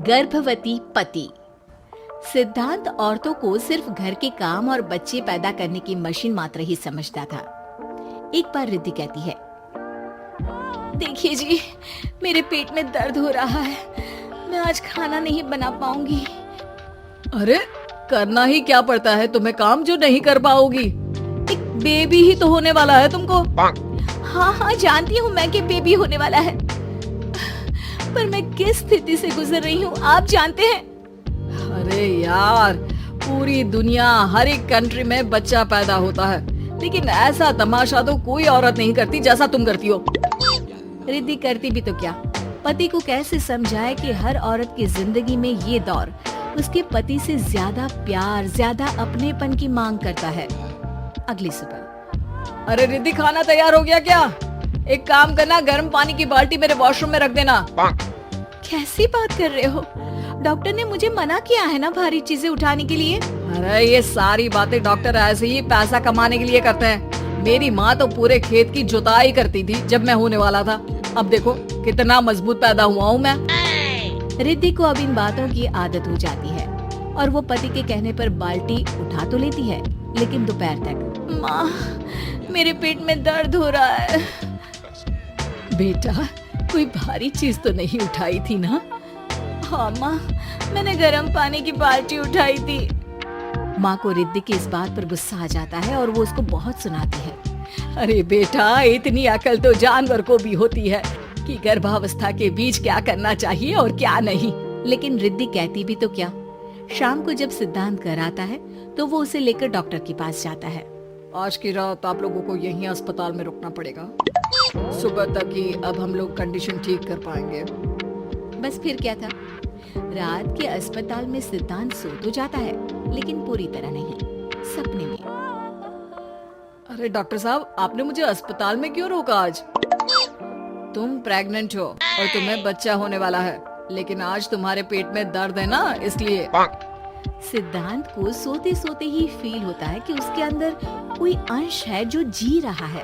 गर्भवती पति। सिद्धांत औरतों को सिर्फ घर के काम और बच्चे पैदा करने की मशीन मात्र ही समझता था। एक बार रिद्धि कहती है, देखिए जी, मेरे पेट में दर्द हो रहा है, मैं आज खाना नहीं बना पाऊंगी। अरे करना ही क्या पड़ता है तुम्हें काम जो नहीं कर पाओगी? एक बेबी ही तो होने वाला है तुमको। हाँ जानती हूँ मैं कि बेबी होने वाला है, पर मैं किस स्थिति से गुजर रही हूँ आप जानते हैं। अरे यार, पूरी दुनिया हर एक कंट्री में बच्चा पैदा होता है, लेकिन ऐसा तमाशा तो कोई औरत नहीं करती जैसा तुम करती हो। रिद्धि करती भी तो क्या, पति को कैसे समझाए कि हर औरत की जिंदगी में ये दौर उसके पति से ज्यादा प्यार, ज्यादा अपनेपन की मांग करता है। अगली सुबह, अरे रिद्धि, खाना तैयार हो गया क्या? एक काम करना, गर्म पानी की बाल्टी मेरे वॉशरूम में रख देना। कैसी बात कर रहे हो? डॉक्टर ने मुझे मना किया है ना भारी चीजें उठाने के लिए। अरे ये सारी बातें डॉक्टर ऐसे ही पैसा कमाने के लिए करते हैं। मेरी माँ तो पूरे खेत की जुताई करती थी जब मैं होने वाला था। अब देखो कितना मजबूत पैदा हुआ हूँ मैं। रिद्धि को अब इन बातों की आदत हो जाती है और वो पति के कहने पर बाल्टी उठा तो लेती है, लेकिन दोपहर तक, माँ मेरे पेट में दर्द हो रहा है। बेटा, कोई भारी चीज तो नहीं उठाई थी ना? हाँ माँ, मैंने गर्म पानी की बाल्टी उठाई थी। माँ को रिद्धि की इस बात पर गुस्सा आ जाता है और वो उसको बहुत सुनाती है। अरे बेटा, इतनी अकल तो जानवर को भी होती है कि गर्भावस्था के बीच क्या करना चाहिए और क्या नहीं। लेकिन रिद्धि कहती भी तो क्या। शाम को जब सिद्धांत घर आता है तो वो उसे लेकर डॉक्टर के पास जाता है। आज की रात आप लोगों को यहीं अस्पताल में रुकना पड़ेगा, सुबह तक ही अब हम लोग कंडीशन ठीक कर पाएंगे। बस फिर क्या था, रात के अस्पताल में सिद्धांत सो तो जाता है, लेकिन पूरी तरह नहीं, सपने में। अरे डॉक्टर साहब, आपने मुझे अस्पताल में क्यों रोका आज? तुम प्रेग्नेंट हो और तुम्हें बच्चा होने वाला है, लेकिन आज तुम्हारे पेट में दर्द है ना, इसलिए। सिद्धांत को सोते सोते ही फील होता है कि उसके अंदर कोई अंश है जो जी रहा है।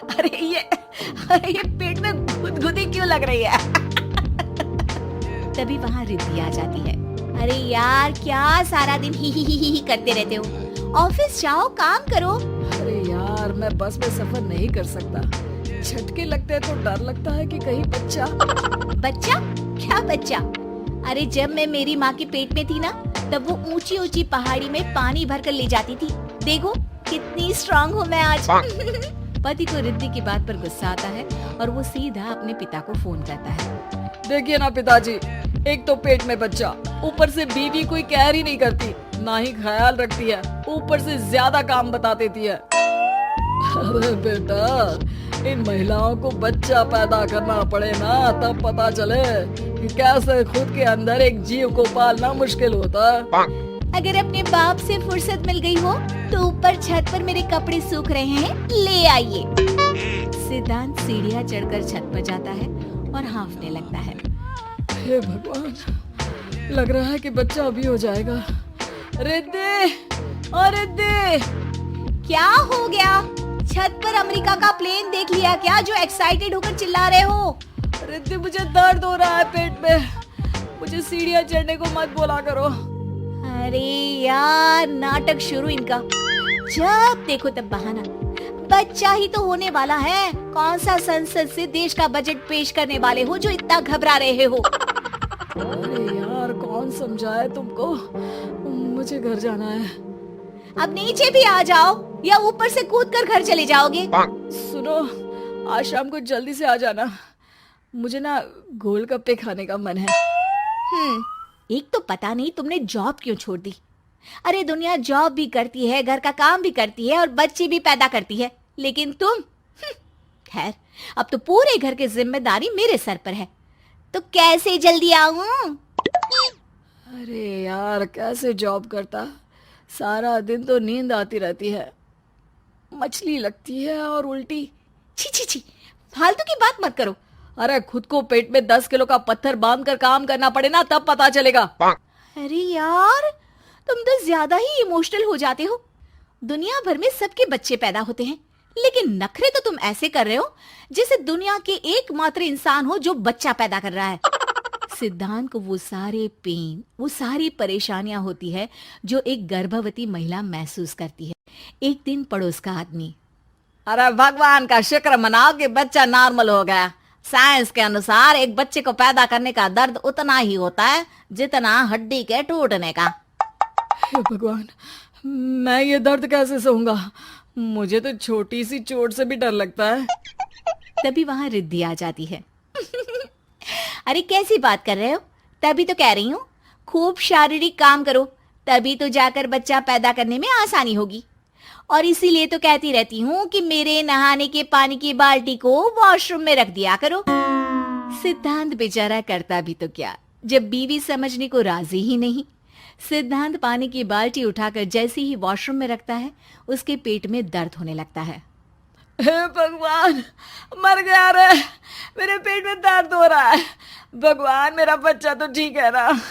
अरे ये पेट में गुदगुदी क्यों लग रही है? तभी वहाँ रिद्धि आ जाती है। अरे यार, क्या सारा दिन ही करते रहते हो? ऑफिस जाओ, काम करो। अरे यार, मैं बस में सफर नहीं कर सकता, झटके लगते हैं तो डर लगता है कि कहीं बच्चा। बच्चा? क्या बच्चा? अरे जब मैं मेरी माँ के पेट में थी ना, तब वो ऊंची ऊंची पहाड़ी में पानी भर कर ले जाती थी। देखो कितनी स्ट्रांग हूँ मैं आज। पति को रिद्धि की बात पर गुस्सा आता है और वो सीधा अपने पिता को फोन करता है। देखिए ना पिताजी, एक तो पेट में बच्चा, ऊपर से बीवी कोई केयर ही नहीं करती, ना ही ख्याल रखती है, ऊपर से ज्यादा काम बता देती है। अरे बेटा, इन महिलाओं को बच्चा पैदा करना पड़े ना, तब पता चले कि कैसे खुद के अंदर एक जीव को पालना मुश्किल होता है। अगर अपने बाप से फुर्सत मिल गई हो तो ऊपर छत पर मेरे कपड़े सूख रहे हैं, ले आइए। सिद्धांत सीढ़ियाँ चढ़कर छत पर जाता है और हाँफने लगता है। हे भगवान, लग रहा है कि बच्चा अभी हो जाएगा। रिद्धि, ओ रिद्धि! क्या हो गया? छत पर अमेरिका का प्लेन देख लिया क्या जो एक्साइटेड होकर चिल्ला रहे हो? रिद्धि, मुझे दर्द हो रहा है पेट में, मुझे सीढ़ियाँ चढ़ने को मत बोला करो। अरे यार, नाटक शुरू इनका, जब देखो तब बहाना। बच्चा ही तो होने वाला है, कौन सा संसद से देश का बजट पेश करने वाले हो जो इतना घबरा रहे हो? अरे यार, कौन समझाए तुमको, मुझे घर जाना है। अब नीचे भी आ जाओ या ऊपर से कूदकर घर चले जाओगे? सुनो, आज शाम को जल्दी से आ जाना, मुझे ना गोलगप्पे खाने का मन है। एक तो पता नहीं तुमने जॉब क्यों छोड़ दी। अरे दुनिया जॉब भी करती है, घर का काम भी करती है और बच्चे भी पैदा करती है, लेकिन तुम, खैर, अब तो पूरे घर की जिम्मेदारी मेरे सर पर है, तो कैसे जल्दी आऊं? अरे यार, कैसे जॉब करता, सारा दिन तो नींद आती रहती है, मछली लगती है और उल्टी। छी छी छी, फालतू की बात मत करो। अरे खुद को पेट में 10 किलो का पत्थर बांध कर काम करना पड़े ना, तब पता चलेगा। अरे यार, तुम तो ज्यादा ही इमोशनल हो जाते हो। दुनिया भर में सबके बच्चे पैदा होते हैं, लेकिन नखरे तो तुम ऐसे कर रहे हो जैसे दुनिया के एकमात्र इंसान हो जो बच्चा पैदा कर रहा है। सिद्धांत को वो सारे पेन, वो सारी परेशानियां होती है जो एक गर्भवती महिला महसूस करती है। एक दिन पड़ोस का आदमी, अरे भगवान का शुक्र मनाओ कि बच्चा नॉर्मल हो गया। साइंस के अनुसार एक बच्चे को पैदा करने का दर्द उतना ही होता है जितना हड्डी के टूटने का। हे भगवान, मैं ये दर्द कैसे सहूंगा? मुझे तो छोटी सी चोट से भी डर लगता है। तभी वहां रिद्धि आ जाती है। अरे कैसी बात कर रहे हो? तभी तो कह रही हूँ, खूब शारीरिक काम करो, तभी तो जाकर बच्चा पैदा करने में आसानी होगी। और इसीलिए तो कहती रहती हूँ कि मेरे नहाने के पानी की बाल्टी को वॉशरूम में रख दिया करो। सिद्धांत बेचारा करता भी तो क्या, जब बीवी समझने को राजी ही नहीं। सिद्धांत पानी की बाल्टी उठाकर जैसे ही वॉशरूम में रखता है, उसके पेट में दर्द होने लगता है। हे भगवान, मर गया रे, मेरे पेट में दर्द हो रहा है। भगवान, मेरा बच्चा तो ठीक है ना?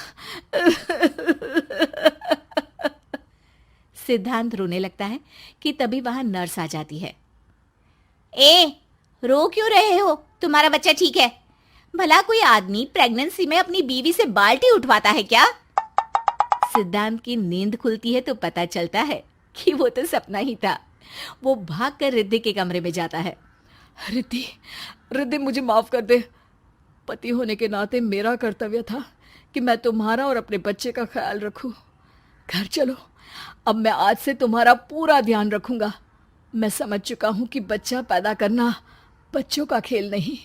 सिद्धांत रोने लगता है कि तभी वहां नर्स आ जाती है। ए, रो क्यों रहे हो? तुम्हारा बच्चा ठीक है। भला कोई आदमी प्रेगनेंसी में अपनी बीवी से बाल्टी उठवाता है क्या? सिद्धांत की नींद खुलती है तो पता चलता है कि वो तो सपना ही था। वो भागकर रिद्धि के कमरे में जाता है। रिद्धि, रिद्धि, मुझे माफ कर दे। पति होने के नाते मेरा कर्तव्य था कि मैं तुम्हारा और अपने बच्चे का ख्याल रखूं। घर चलो, अब मैं आज से तुम्हारा पूरा ध्यान रखूंगा। मैं समझ चुका हूं कि बच्चा पैदा करना बच्चों का खेल नहीं,